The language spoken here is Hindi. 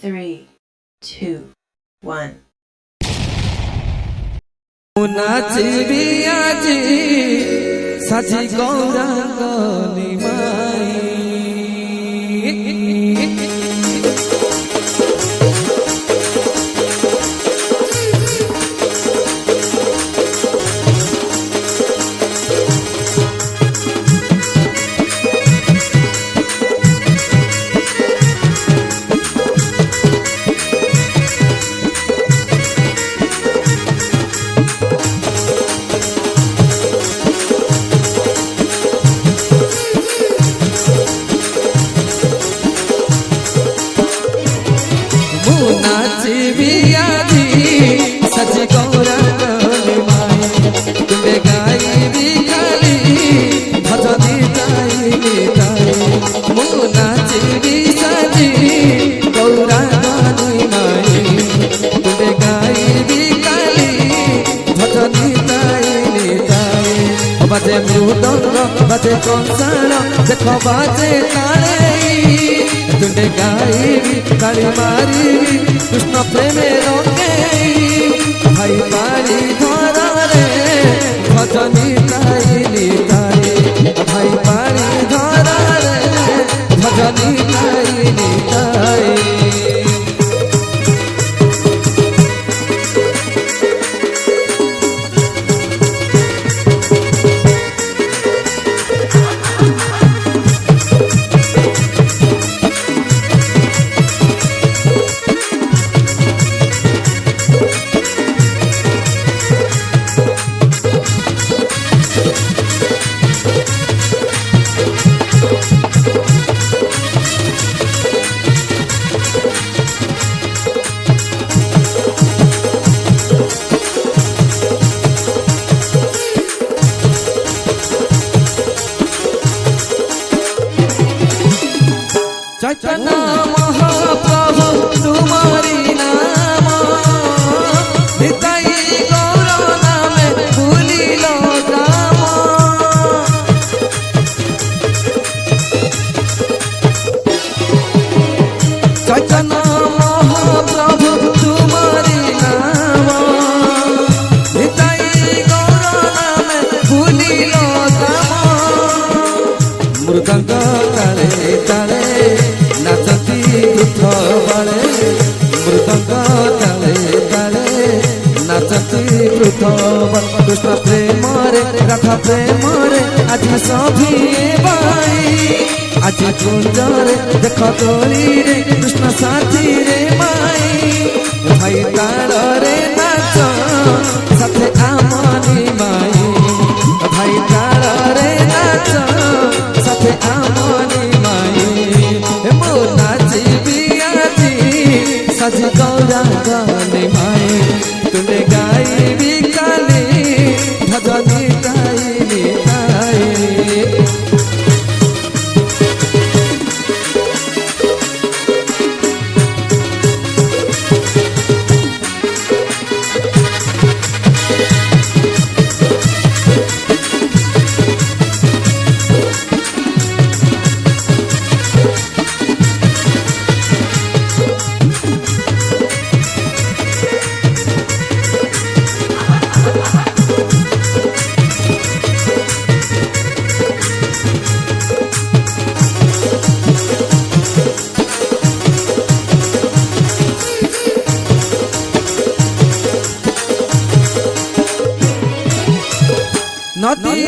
3, 2, 1. नाचबी आजी साची गौरांग निमाई नाचबी आजी सच गौरांग निमाई तुंडे गाईबी खाली भजनी गाईबी गाई मु नाचबी साजी गौरांग निमाई तुंडे गाईबी खाली भजनी गाईबी गाई बाजे मृदंग बाजे कंसाल देख बाजे ताले तुंडे गाईबी काली मारीबी कृष्ण प्रेमे रंगेई भाई पारी धरा रे भजनी गाईली गाई भाई पारी धरा रे भजनी गाईली गाई चैतन्य महाप्रभु तुम्हारी नाम निताई गौर नामे भूलिल राम चैतन्य महाप्रभु तुम्हारी नाम निताई गौर नामे भूलिल राम मृदंग ताले ताले नाचती पृथ बाले मृदंग ताले ताले नाचती पृथ कृष्ण प्रेम रे राधा प्रेम रे आज सभी बाई आज कुंज रे देख तोरी रे कृष्ण साथी रे माई भाई ताल रे नाच साथे आमनी माई भाई ताल रे नाच साथे आमनी सच गौरांग निमाई तुंडे गाईबी काली भजनी गाईबी गाई नदी